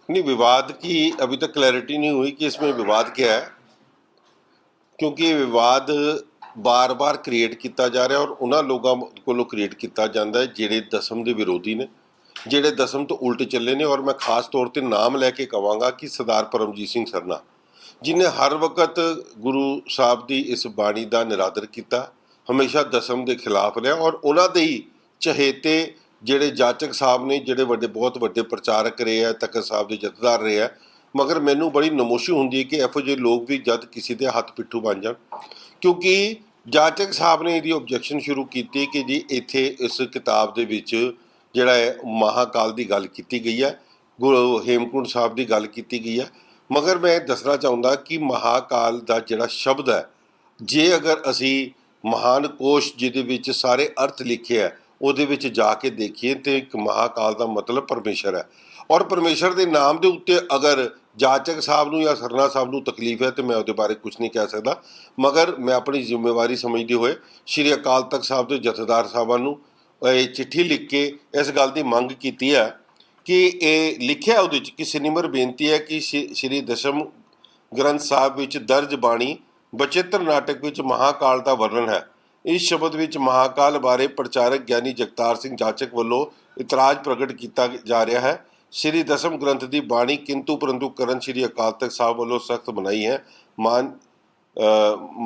नहीं, विवाद की अभी तक क्लैरिटी नहीं हुई कि इसमें विवाद क्या है, क्योंकि ये विवाद बार बार क्रिएट किया जा रहा है और उन्होंने लोगों को क्रिएट किया जाता है ਜਿਹੜੇ दसम के विरोधी ने, ਜਿਹੜੇ दसम तो उल्ट चले ने। और मैं खास तौर पर नाम लैके कहांगा कि सरदार परमजीत सिंह सरना, जिन्हें हर वक्त गुरु साहब की इस बाणी का निरादर किया, हमेशा दसम के खिलाफ रहा और उन्होंने ही चहेते ਜਿਹੜੇ जाचक साहब ने, ਜਿਹੜੇ ਵੱਡੇ ਬਹੁਤ ਵੱਡੇ ਪ੍ਰਚਾਰਕ ਰਹੇ ਆ, ਤਖਤ ਸਾਹਿਬ ਦੇ ਜਥੇਦਾਰ ਰਹੇ ਆ। मगर मैनू बड़ी नमोशी होंगी है कि ਇਹੋ ਜਿਹੇ लोग भी जद किसी के हथ पिट्ठू बन जान, क्योंकि जाचक साहब ने यदि ऑब्जैक्शन शुरू की कि जी इत्थे इस किताब के विच जिहड़ा है महाकाल की गल की गई है, गुरु हेमकुंड साहब की गल की गई है। मगर मैं दसना चाहूँगा कि महाकाल का जिहड़ा शब्द है, जे अगर असी महान कोश जिहदे विच सारे अर्थ लिखे है ਉਹਦੇ ਵਿੱਚ ਜਾ ਕੇ ਦੇਖੀਏ तो एक महाकाल का मतलब परमेश्वर है। और परमेश्वर के नाम के उत्ते अगर जाचक साहब नूं या सरना साहब नूं तकलीफ है तो मैं उसदे बारे कुछ नहीं कह सकता। मगर मैं अपनी जिम्मेवारी समझते हुए श्री अकाल तख्त साहब के जथेदार साहबां नूं चिट्ठी लिख के इस गल की मंग की है कि ये लिखिया उहदे विच कि सिनिमर बेनती है कि श्री दशम ग्रंथ साहब विच दर्ज बाणी बचित्र नाटक विच महाकाल का वर्णन है। इस शब्द विच महाकाल बारे प्रचारक ज्ञानी जगतार सिंह जाचक वालों इतराज प्रगट किया जा रहा है। श्री दसम ग्रंथ की बाणी किंतु परंतु करण श्री अकाल तख्त साहब वालों सख्त बनाई है।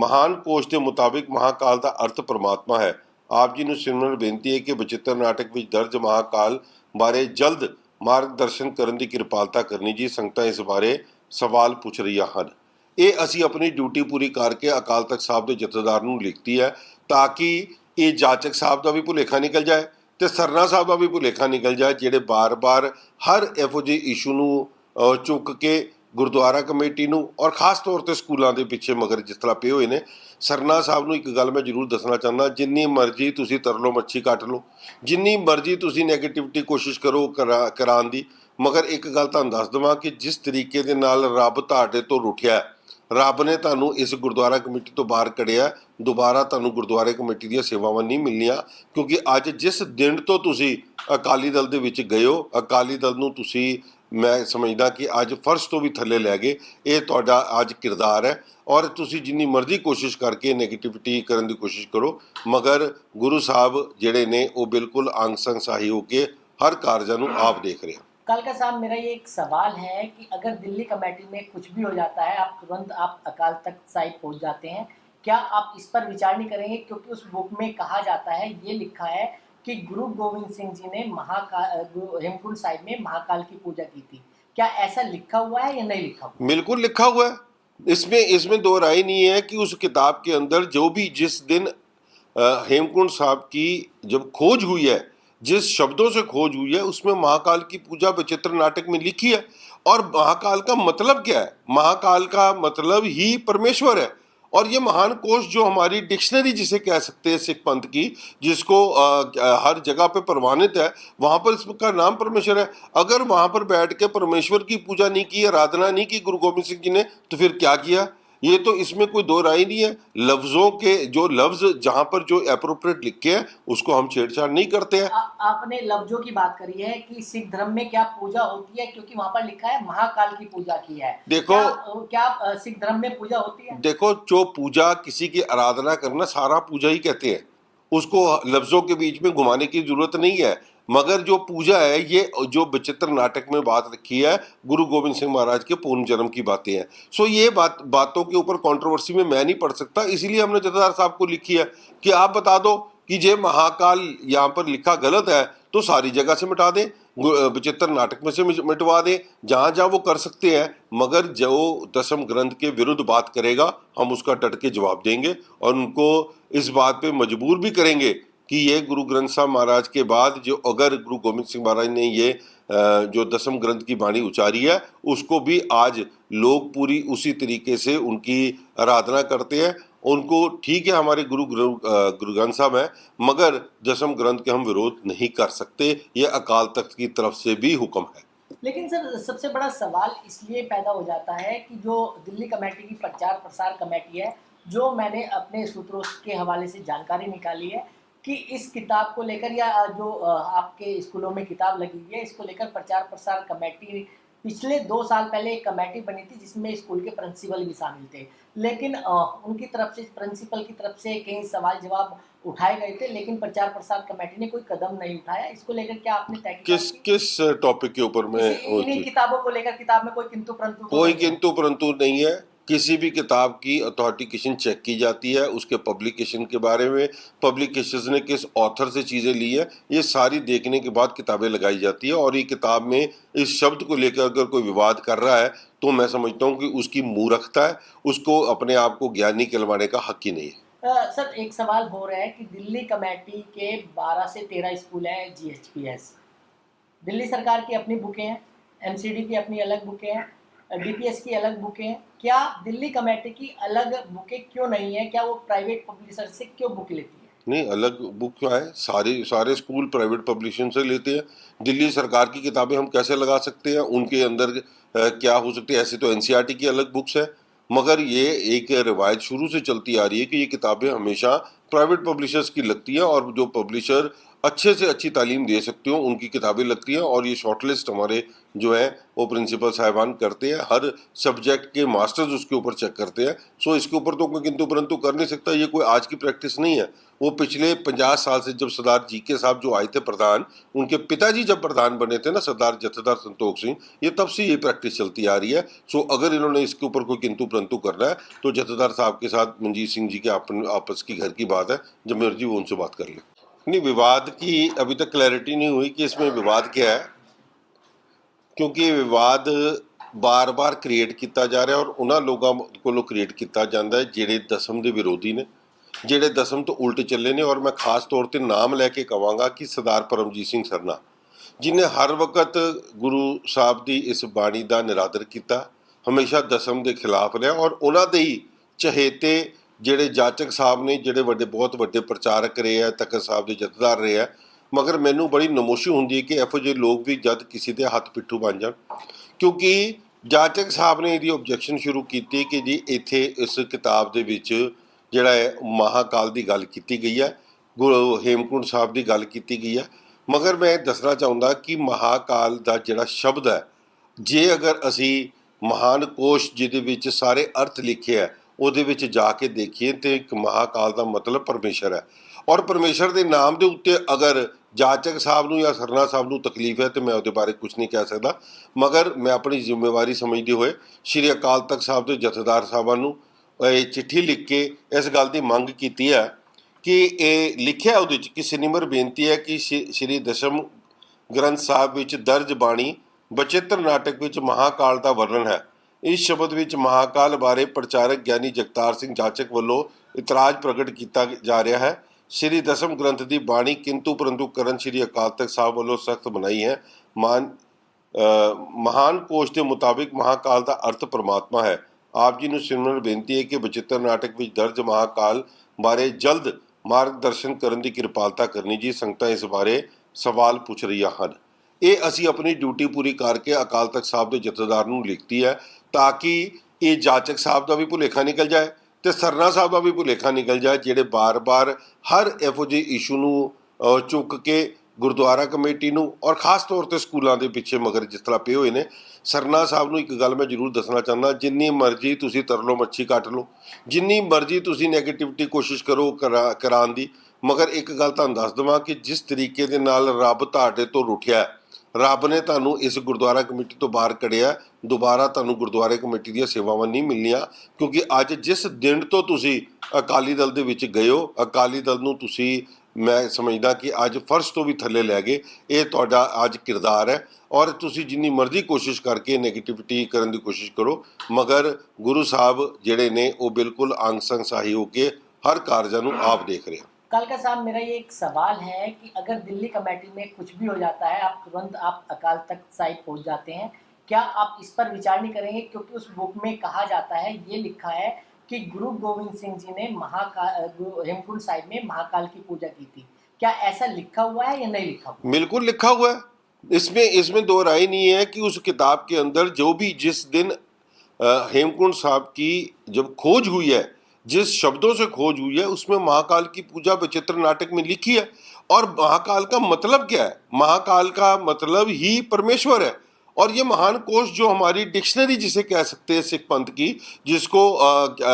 महान कोश के मुताबिक महाकाल का अर्थ परमात्मा है। आप जी नूं सिमरन बेनती है कि बचित्र नाटक विच दर्ज महाकाल बारे जल्द मार्गदर्शन करने की कृपालता करनी जी। संगतां इस बारे सवाल पूछ रही हैं। ये असी अपनी ड्यूटी पूरी करके अकाल तख्त साहब के जथेदार नूं लिखती है ताकि ये जाचक साहब का भी भुलेखा निकल जाए तो सरना साहब का भी भुलेखा निकल जाए, ਜਿਹੜੇ बार बार हर ਇਹੋ ਜਿਹੇ इशू ਨੂੰ चुक के गुरुद्वारा कमेटी ਨੂੰ और खास तौर पर स्कूलों के पिछे मगर जिस तरह पे हुए ने। सरना साहब ਨੂੰ एक गल मैं जरूर दसना चाहना, जिन्नी मर्जी तुसी तरलो मच्छी कट लो, जिन्नी मर्जी तुसी नैगेटिविटी कोशिश करो कराने की, मगर एक गल तुहानूं दस देवां कि जिस तरीके दे नाल रब तुहाडे तो रुठिया, रब ने तुहानूं इस गुरुद्वारा कमेटी तो बाहर कढ़िया, दोबारा तुहानूं गुरुद्वारे कमेटी दी सेवावां नहीं मिलनियां। क्योंकि अज जिस दिन तो तुसी अकाली दल दे विच गए हो, अकाली दल नूं तुसी मैं समझदा कि अज फर्श तो भी थल्ले लै गए। ये तुहाडा अज किरदार है और तुसी जिन्नी मर्जी कोशिश करके नैगेटिविटी करने की कोशिश करो, मगर गुरु साहब जिहड़े ने वो बिल्कुल अंग संग सही होके हर कारजां नूं आप देख रहे हैं। कालका साहब, मेरा ये एक सवाल है कि अगर दिल्ली कमेटी में कुछ भी हो जाता है, आप तुरंत आप अकाल तख्त साहिब पहुंच जाते हैं, क्या आप इस पर विचार नहीं करेंगे? क्योंकि उस बुक में कहा जाता है, ये लिखा है कि गुरु गोविंद सिंह जी ने हेमकुंड साहिब में महाकाल की पूजा की थी। क्या ऐसा लिखा हुआ है या नहीं लिखा हुआ? बिल्कुल लिखा हुआ है। इसमें दो राय नहीं है कि उस किताब के अंदर जो भी जिस दिन हेमकुंड साहब की जब खोज हुई है, जिस शब्दों से खोज हुई है, उसमें महाकाल की पूजा विचित्र नाटक में लिखी है। और महाकाल का मतलब क्या है? महाकाल का मतलब ही परमेश्वर है। और ये महान कोश जो हमारी डिक्शनरी जिसे कह सकते हैं सिख पंथ की, जिसको हर जगह पे प्रमाणित है, वहाँ पर इसका नाम परमेश्वर है। अगर वहाँ पर बैठ के परमेश्वर की पूजा नहीं की, आराधना नहीं की गुरु गोविंद सिंह जी ने, तो फिर क्या किया? ये तो इसमें कोई दो राय नहीं है। लफ्जों के जो लफ्ज जहाँ पर जो एप्रोप्रिएट लिखे हैं उसको हम छेड़छाड़ नहीं करते हैं। आपने लफ्जों की बात करी है कि सिख धर्म में क्या पूजा होती है, क्योंकि वहां पर लिखा है महाकाल की पूजा की है। देखो क्या सिख धर्म में पूजा होती है? देखो, जो पूजा किसी की आराधना करना सारा पूजा ही कहते हैं, उसको लफ्जों के बीच में घुमाने की जरूरत नहीं है। मगर जो पूजा है, ये जो विचित्र नाटक में बात रखी है, गुरु गोविंद सिंह महाराज के पूर्ण जन्म की बातें हैं। सो ये बातों के ऊपर कंट्रोवर्सी में मैं नहीं पढ़ सकता, इसलिए हमने जथेदार साहब को लिखी है कि आप बता दो कि जे महाकाल यहाँ पर लिखा गलत है तो सारी जगह से मिटा दें, विचित्र नाटक में से मिटवा दें, जहाँ जहाँ वो कर सकते हैं। मगर जो दसम ग्रंथ के विरुद्ध बात करेगा, हम उसका डट के जवाब देंगे और उनको इस बात पे मजबूर भी करेंगे कि ये गुरु ग्रंथ साहब महाराज के बाद जो अगर गुरु गोविंद सिंह महाराज ने ये जो दसम ग्रंथ की बाणी उचारी है, उसको भी आज लोग पूरी उसी तरीके से उनकी आराधना करते हैं। उनको ठीक है, हमारे गुरु ग्रंथ साहब हैं, मगर दसम ग्रंथ के हम विरोध नहीं कर सकते। ये अकाल तख्त की तरफ से भी हुक्म है। लेकिन सर, सबसे बड़ा सवाल इसलिए पैदा हो जाता है कि जो दिल्ली कमेटी की प्रचार प्रसार कमेटी है, जो मैंने अपने सूत्रों के हवाले से जानकारी निकाली है कि इस किताब को लेकर या जो आपके स्कूलों में किताब लगी हुई है, इसको लेकर प्रचार प्रसार कमेटी पिछले 2 साल पहले एक कमेटी बनी थी जिसमें स्कूल के प्रिंसिपल भी शामिल थे। लेकिन उनकी तरफ से प्रिंसिपल की तरफ से कई सवाल-जवाब उठाए गए थे, लेकिन प्रचार-प्रसार कमेटी ने कोई कदम नहीं उठाया। इसको लेकर क्या आपने तहकीकात किस की? किस टॉपिक के ऊपर में इन्हीं किताबों को लेकर किताब में कोई किंतु-परंतु तो कोई नहीं है। किंतु परंतु नहीं है। किसी भी किताब की अथॉरिटिकेशन चेक की जाती है, उसके पब्लिकेशन के बारे में, पब्लिकेशंस ने किस ऑथर से चीज़ें ली है, ये सारी देखने के बाद किताबें लगाई जाती है। और ये किताब में इस शब्द को लेकर अगर कोई विवाद कर रहा है तो मैं समझता हूँ कि उसकी मूर्खता है, उसको अपने आप को ज्ञानी कहलवाने का हक ही नहीं है। सर एक सवाल हो रहा है कि दिल्ली कमेटी के 12 से 13 स्कूल हैं जीएचपीएस। दिल्ली सरकार की अपनी बुकें हैं, एमसीडी की अपनी अलग बुकें हैं, डीपीएस की अलग बुकें हैं। क्या दिल्ली कमेटी की अलग बुकें क्यों नहीं है? क्या वो प्राइवेट पब्लिशर से क्यों बुक लेती है? नहीं, अलग बुक क्यों है? सारे स्कूल प्राइवेट पब्लिशिंग से लेते हैं। दिल्ली सरकार की किताबें हम कैसे लगा सकते हैं? उनके अंदर क्या हो सकती है? ऐसे तो एनसीईआरटी की अलग बुक्स है, मगर ये एक रिवायत शुरू से चलती आ रही है कि ये किताबें हमेशा प्राइवेट पब्लिशर्स की लगती हैं और जो पब्लिशर अच्छे से अच्छी तालीम दे सकते हो उनकी किताबें लगती हैं। और ये शॉर्टलिस्ट हमारे जो है वो प्रिंसिपल साहिबान करते हैं, हर सब्जेक्ट के मास्टर्स उसके ऊपर चेक करते हैं। सो इसके ऊपर तो कोई किंतु परंतु कर नहीं सकता। ये कोई आज की प्रैक्टिस नहीं है। वो पिछले 50 साल से जब सरदार जीके साहब जो आए थे प्रधान, उनके पिताजी जब प्रधान बने थे ना, सरदार जत्थेदार संतोख सिंह, ये तब से ये प्रैक्टिस चलती आ रही है। सो अगर इन्होंने इसके ऊपर कोई किंतु परंतु करना है तो जत्थेदार साहब के साथ मंजीत सिंह जी के आपस की घर की बात है, जब मर्जी वो उनसे बात कर ले। नहीं, विवाद की अभी तक क्लैरिटी नहीं हुई कि इसमें विवाद क्या है, क्योंकि ये विवाद बार बार क्रिएट किया जा रहा है और उन्होंने लोगों को क्रिएट किया जाता है ਜਿਹੜੇ ਦਸਮ ਦੇ ਵਿਰੋਧੀ ਨੇ, ਜਿਹੜੇ ਦਸਮ ਤੋਂ ਉਲਟ ਚੱਲੇ ਨੇ। ਔਰ ਮੈਂ ਖਾਸ ਤੌਰ ਤੇ ਨਾਮ ਲੈ ਕੇ ਕਹਾਂਗਾ ਕਿ ਸਰਦਾਰ ਪਰਮਜੀਤ ਸਿੰਘ ਸਰਨਾ, ਜਿਨੇ ਹਰ ਵਕਤ ਗੁਰੂ ਸਾਹਿਬ ਦੀ ਇਸ ਬਾਣੀ ਦਾ ਨਿਰਾਦਰ ਕੀਤਾ, ਹਮੇਸ਼ਾ ਦਸਮ ਦੇ ਖਿਲਾਫ ਰਿਹਾ। ਔਰ ਉਹਨਾਂ ਦੇ ਹੀ ਚਹੇਤੇ ਜਿਹੜੇ ਜਾਚਕ ਸਾਹਿਬ ਨੇ, ਜਿਹੜੇ ਬਹੁਤ ਵੱਡੇ ਪ੍ਰਚਾਰਕ ਰਹੇ ਆ, ਤਖਤ ਸਾਹਿਬ ਦੇ ਜਥੇਦਾਰ ਰਹੇ ਆ। ਮਗਰ ਮੈਨੂੰ ਬੜੀ ਨਮੋਸ਼ੀ ਹੁੰਦੀ ਹੈ ਕਿ ਇਹੋ ਜਿਹੇ ਲੋਕ ਵੀ ਜਦ ਕਿਸੇ ਦੇ ਹੱਥ ਪਿੱਠੂ ਬਣ ਜਾਣ, ਕਿਉਂਕਿ ਜਾਚਕ ਸਾਹਿਬ ਨੇ ਇਹਦੀ ਓਬਜੈਕਸ਼ਨ ਸ਼ੁਰੂ ਕੀਤੀ ਕਿ ਜੀ ਇੱਥੇ ਇਸ ਕਿਤਾਬ ਦੇ ਵਿੱਚ ਜਿਹੜਾ ਹੈ ਮਹਾਕਾਲ ਦੀ ਗੱਲ ਕੀਤੀ ਗਈ ਹੈ, ਗੁਰੂ ਹੇਮਕੁੰਟ ਸਾਹਿਬ ਦੀ ਗੱਲ ਕੀਤੀ ਗਈ ਹੈ। ਮਗਰ ਮੈਂ ਦੱਸਣਾ ਚਾਹੁੰਦਾ ਕਿ ਮਹਾਕਾਲ ਦਾ ਜਿਹੜਾ ਸ਼ਬਦ ਹੈ, ਜੇ ਅਗਰ ਅਸੀਂ ਮਹਾਨ ਕੋਸ਼ ਜਿਹਦੇ ਵਿੱਚ ਸਾਰੇ ਅਰਥ ਲਿਖੇ ਹੈ ਉਹਦੇ ਵਿੱਚ ਜਾ ਕੇ ਦੇਖੀਏ ਤੇ ਇੱਕ ਮਹਾਕਾਲ ਦਾ ਮਤਲਬ ਪਰਮੇਸ਼ਰ ਹੈ। ਔਰ ਪਰਮੇਸ਼ਰ ਦੇ ਨਾਮ ਦੇ ਉੱਤੇ ਅਗਰ ਜਾਚਕ ਸਾਹਿਬ ਨੂੰ ਜਾਂ ਸਰਨਾ ਸਾਹਿਬ ਨੂੰ ਤਕਲੀਫ ਹੈ ਤੇ ਮੈਂ ਉਹਦੇ ਬਾਰੇ ਕੁਝ ਨਹੀਂ ਕਹਿ ਸਕਦਾ। ਮਗਰ ਮੈਂ ਆਪਣੀ ਜ਼ਿੰਮੇਵਾਰੀ ਸਮਝਦੇ ਹੋਏ ਸ਼੍ਰੀ ਅਕਾਲ ਤਖਤ ਸਾਹਿਬ ਦੇ ਜਥੇਦਾਰ ਸਾਹਿਬਾਨ ਨੂੰ ਇਹ ਚਿੱਠੀ ਲਿਖ ਕੇ ਇਸ ਗੱਲ ਦੀ ਮੰਗ ਕੀਤੀ ਹੈ ਕਿ ਇਹ ਲਿਖਿਆ ਉਹਦੇ 'ਚ ਕਿ ਸਿਨਿਮਰ ਬੇਨਤੀ ਹੈ ਕਿ ਸ਼੍ਰੀ ਦਸ਼ਮ ਗ੍ਰੰਥ ਸਾਹਿਬ ਵਿੱਚ ਦਰਜ ਬਾਣੀ ਬਚਿੱਤਰ ਨਾਟਕ ਵਿੱਚ ਮਹਾਕਾਲ ਦਾ ਵਰਣਨ ਹੈ। ਇਸ ਸ਼ਬਦ ਵਿੱਚ ਮਹਾਕਾਲ ਬਾਰੇ ਪ੍ਰਚਾਰਕ ਗਿਆਨੀ ਜਗਤਾਰ ਸਿੰਘ ਜਾਚਕ ਵੱਲੋਂ ਇਤਰਾਜ਼ ਪ੍ਰਗਟ ਕੀਤਾ ਜਾ ਰਿਹਾ ਹੈ। ਸ਼੍ਰੀ ਦਸਮ ਗ੍ਰੰਥ ਦੀ ਬਾਣੀ ਕਿੰਤੂ ਪਰੰਤੂ ਕਰਨ ਸ਼੍ਰੀ ਅਕਾਲ ਤਖਤ ਸਾਹਿਬ ਵੱਲੋਂ ਸਖਤ ਮਨਾਹੀ ਹੈ। ਮਹਾਨ ਕੋਸ਼ ਦੇ ਮੁਤਾਬਿਕ ਮਹਾਕਾਲ ਦਾ ਅਰਥ ਪਰਮਾਤਮਾ ਹੈ। ਆਪ ਜੀ ਨੂੰ ਸਿਮਰਨ ਬੇਨਤੀ ਹੈ ਕਿ ਬਚਿੱਤਰ ਨਾਟਕ ਵਿੱਚ ਦਰਜ ਮਹਾਕਾਲ ਬਾਰੇ ਜਲਦ ਮਾਰਗਦਰਸ਼ਨ ਕਰਨ ਦੀ ਕਿਰਪਾਲਤਾ ਕਰਨੀ ਜੀ। ਸੰਗਤਾਂ ਇਸ ਬਾਰੇ ਸਵਾਲ ਪੁੱਛ ਰਹੀਆਂ ਹਨ। ਇਹ ਅਸੀਂ ਆਪਣੀ ਡਿਊਟੀ ਪੂਰੀ ਕਰਕੇ ਅਕਾਲ ਤਖਤ ਸਾਹਿਬ ਦੇ ਜਥੇਦਾਰ ਨੂੰ ਲਿਖਤੀ ਹੈ ਤਾਂ ਕਿ ਇਹ ਜਾਚਕ ਸਾਹਿਬ ਦਾ ਵੀ ਭੁਲੇਖਾ ਨਿਕਲ ਜਾਏ ਤੇ ਸਰਨਾ ਸਾਹਿਬ ਦਾ ਵੀ ਭੁਲੇਖਾ ਨਿਕਲ ਜਾਏ, ਜਿਹੜੇ ਬਾਰ-ਬਾਰ ਹਰ ਇਹੋ ਜਿਹੇ ਇਸ਼ੂ ਨੂੰ ਚੁੱਕ ਕੇ ਗੁਰਦੁਆਰਾ ਕਮੇਟੀ ਨੂੰ ਔਰ ਖਾਸ ਤੌਰ 'ਤੇ ਸਕੂਲਾਂ ਦੇ ਪਿੱਛੇ ਮਗਰ ਜਿਸ ਤਰ੍ਹਾਂ ਪਏ ਹੋਏ ਨੇ। ਸਰਨਾ ਸਾਹਿਬ ਨੂੰ ਇੱਕ ਗੱਲ ਮੈਂ ਜ਼ਰੂਰ ਦੱਸਣਾ ਚਾਹੁੰਦਾ, ਜਿੰਨੀ ਮਰਜ਼ੀ ਤੁਸੀਂ ਤਰਲੋ ਮੱਛੀ ਕੱਟ ਲਓ, ਜਿੰਨੀ ਮਰਜ਼ੀ ਤੁਸੀਂ ਨੈਗੇਟਿਵਿਟੀ ਕੋਸ਼ਿਸ਼ ਕਰੋ ਕਰਾਉਣ ਦੀ, ਮਗਰ ਇੱਕ ਗੱਲ ਤੁਹਾਨੂੰ ਦੱਸ ਦੇਵਾਂ ਕਿ ਜਿਸ ਤਰੀਕੇ ਦੇ ਨਾਲ ਰੱਬ ਤੁਹਾਡੇ ਤੋਂ ਰੁੱਠਿਆ, ਰੱਬ ਨੇ ਤੁਹਾਨੂੰ ਇਸ ਗੁਰਦੁਆਰਾ ਕਮੇਟੀ ਤੋਂ ਬਾਹਰ ਕੱਢਿਆ, ਦੁਬਾਰਾ ਤੁਹਾਨੂੰ ਗੁਰਦੁਆਰੇ ਕਮੇਟੀ ਦੀਆਂ ਸੇਵਾਵਾਂ ਨਹੀਂ ਮਿਲਣੀਆਂ। ਕਿਉਂਕਿ ਅੱਜ ਜਿਸ ਦਿਨ ਤੋਂ ਤੁਸੀਂ ਅਕਾਲੀ ਦਲ ਦੇ ਵਿੱਚ ਗਏ ਹੋ, ਅਕਾਲੀ ਦਲ ਨੂੰ ਤੁਸੀਂ ਮੈਂ ਸਮਝਦਾ ਕਿ ਅੱਜ ਫਰਸ਼ ਤੋਂ ਵੀ ਥੱਲੇ ਲੈ ਗਏ। ਇਹ ਤੁਹਾਡਾ ਅੱਜ ਕਿਰਦਾਰ ਹੈ ਔਰ ਤੁਸੀਂ ਜਿੰਨੀ ਮਰਜ਼ੀ ਕੋਸ਼ਿਸ਼ ਕਰਕੇ ਨੈਗੇਟਿਵਿਟੀ ਕਰਨ ਦੀ ਕੋਸ਼ਿਸ਼ ਕਰੋ, ਮਗਰ ਗੁਰੂ ਸਾਹਿਬ ਜਿਹੜੇ ਨੇ ਉਹ ਬਿਲਕੁਲ ਅੰਗ ਸੰਗ ਸਹਾਈ ਹੋ ਕੇ ਹਰ ਕਾਰਜਾਂ ਨੂੰ ਆਪ ਦੇਖ ਰਹੇ ਹਨ। कालका साहब, मेरा ये एक सवाल है कि अगर दिल्ली कमेटी में कुछ भी हो जाता है, आप तुरंत अकाल तख्त साहिब पहुंच जाते हैं, क्या आप इस पर विचार नहीं करेंगे? क्योंकि उस बुक में कहा जाता है, ये लिखा है कि गुरु गोविंद सिंह जी ने हेमकुंड साहिब में महाकाल की पूजा की थी। क्या ऐसा लिखा हुआ है या नहीं लिखा हुआ? बिल्कुल लिखा हुआ है। इसमें दो राय नहीं है कि उस किताब के अंदर जो भी जिस दिन हेमकुंड साहब की जब खोज हुई है, जिस शब्दों से खोज हुई है, उसमें महाकाल की पूजा बचित्र नाटक में लिखी है। और महाकाल का मतलब क्या है? महाकाल का मतलब ही परमेश्वर है और ये महान कोश जो हमारी डिक्शनरी जिसे कह सकते हैं सिख पंथ की, जिसको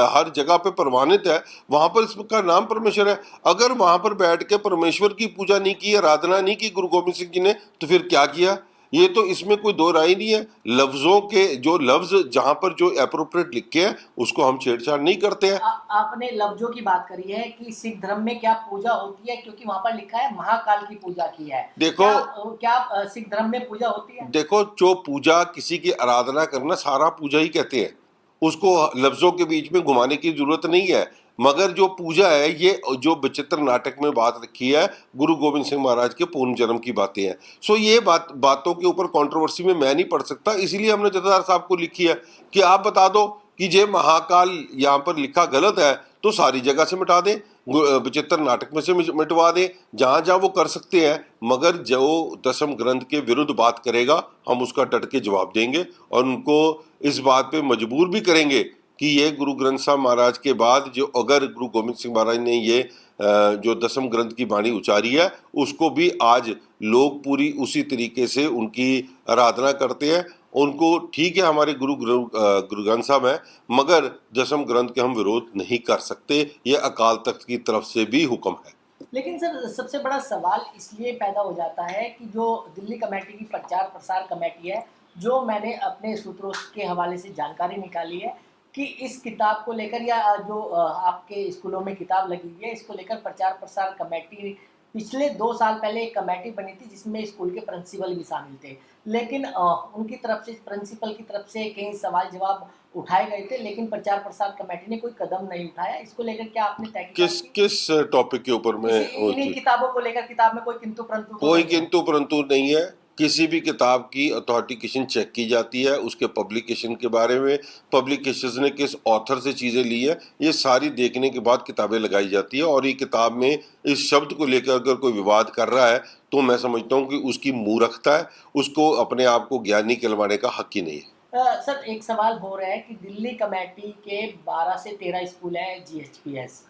हर जगह पे प्रमाणित है, वहाँ पर इसका नाम परमेश्वर है। अगर वहाँ पर बैठ के परमेश्वर की पूजा नहीं की, आराधना नहीं की गुरु गोबिंद सिंह जी ने, तो फिर क्या किया? ये तो इसमें कोई दो राय नहीं है। लफ्जों के जो लफ्ज जहां पर जो एप्रोप्रिएट लिखे हैं उसको हम छेड़छाड़ नहीं करते हैं। आपने लफ्जों की बात करी है कि सिख धर्म में क्या पूजा होती है, क्योंकि वहां पर लिखा है महाकाल की पूजा की है। देखो क्या सिख धर्म में पूजा होती है? देखो, जो पूजा किसी की आराधना करना सारा पूजा ही कहते हैं, उसको लफ्जों के बीच में घुमाने की जरूरत नहीं है। मगर जो पूजा है, ये जो विचित्र नाटक में बात रखी है, गुरु गोविंद सिंह महाराज के पूर्ण जन्म की बातें हैं। सो ये बातों के ऊपर कंट्रोवर्सी में मैं नहीं पढ़ सकता, इसीलिए हमने जथेदार साहब को लिखी है कि आप बता दो कि जे महाकाल यहाँ पर लिखा गलत है तो सारी जगह से मिटा दें, विचित्र नाटक में से मिटवा दें, जहाँ जहाँ वो कर सकते हैं। मगर जो दसम ग्रंथ के विरुद्ध बात करेगा हम उसका डट के जवाब देंगे और उनको इस बात पे मजबूर भी करेंगे कि ये गुरु ग्रंथ साहब महाराज के बाद जो अगर गुरु गोविंद सिंह महाराज ने ये जो दसम ग्रंथ की बाणी उचारी है उसको भी आज लोग पूरी उसी तरीके से उनकी आराधना करते हैं। उनको ठीक है, हमारे गुरु ग्रंथ साहब हैं, मगर दसम ग्रंथ के हम विरोध नहीं कर सकते, ये अकाल तख्त की तरफ से भी हुक्म है। लेकिन सर, सबसे बड़ा सवाल इसलिए पैदा हो जाता है कि जो दिल्ली कमेटी की प्रचार प्रसार कमेटी है, जो मैंने अपने सूत्रों के हवाले से जानकारी निकाली है कि इस किताब को लेकर या जो आपके स्कूलों में किताब लगी हुई है, इसको लेकर प्रचार प्रसार कमेटी पिछले 2 साल पहले एक कमेटी बनी थी जिसमें स्कूल के प्रिंसिपल भी शामिल थे। लेकिन उनकी तरफ से, प्रिंसिपल की तरफ से कई सवाल जवाब उठाए गए थे, लेकिन प्रचार प्रसार कमेटी ने कोई कदम नहीं उठाया। इसको लेकर क्या आपने तहकीकात की? किस टॉपिक के ऊपर में? इन्हीं किताबों को लेकर, किताब में कोई किंतु परंतु कोई किंतु परंतु नहीं है। किसी भी किताब की अथॉरिटिकेशन चेक की जाती है, उसके पब्लिकेशन के बारे में, पब्लिकेशंस ने किस ऑथर से चीज़ें ली है, ये सारी देखने के बाद किताबें लगाई जाती है। और ये किताब में इस शब्द को लेकर अगर कोई विवाद कर रहा है तो मैं समझता हूँ कि उसकी मूर्खता है, उसको अपने आप को ज्ञानी कहलवाने का हक ही नहीं है। सर, एक सवाल हो रहा है कि दिल्ली कमेटी के 12 से 13 स्कूल हैं GHPS।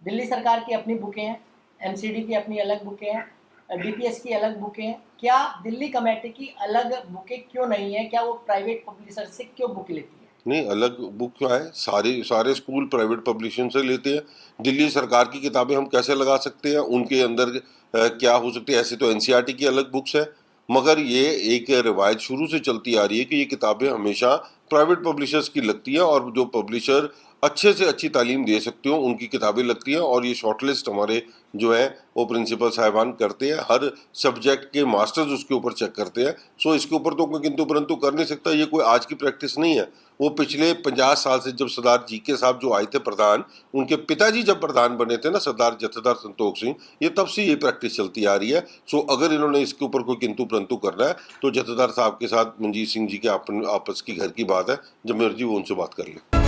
दिल्ली सरकार की अपनी बुकें हैं, MCD की अपनी अलग बुकें हैं, DPS की अलग बुकें हैं। क्या दिल्ली कमेटी की अलग बुकें क्यों नहीं है? क्या वो प्राइवेट पब्लिशर से क्यों बुक लेती है? नहीं, अलग बुक क्या है, सारे स्कूल प्राइवेट पब्लिशिंग से लेते हैं। दिल्ली सरकार की किताबें हम कैसे लगा सकते हैं? उनके अंदर क्या हो सकती है? ऐसे तो NCERT की अलग बुक्स है, मगर ये एक रिवायत शुरू से चलती आ रही है कि ये किताबें हमेशा प्राइवेट पब्लिशर्स की लगती हैं और जो पब्लिशर अच्छे से अच्छी तालीम दे सकते हो उनकी किताबें लगती हैं। और ये शॉर्टलिस्ट हमारे जो है वो प्रिंसिपल साहिबान करते हैं, हर सब्जेक्ट के मास्टर्स उसके ऊपर चेक करते हैं। सो इसके ऊपर तो कोई किंतु परंतु कर नहीं सकता, ये कोई आज की प्रैक्टिस नहीं है। वो पिछले 50 साल से, जब सरदार GK साहब जो आए थे प्रधान, उनके पिताजी जब प्रधान बने थे ना, सरदार जथेदार संतोख सिंह, ये तब से ये प्रैक्टिस चलती आ रही है। सो अगर इन्होंने इसके ऊपर कोई किंतु परंतु करना है तो जथेदार साहब के साथ मंजीत सिंह जी के आपस की घर की बात है, जब मर्जी वो उनसे बात कर ले।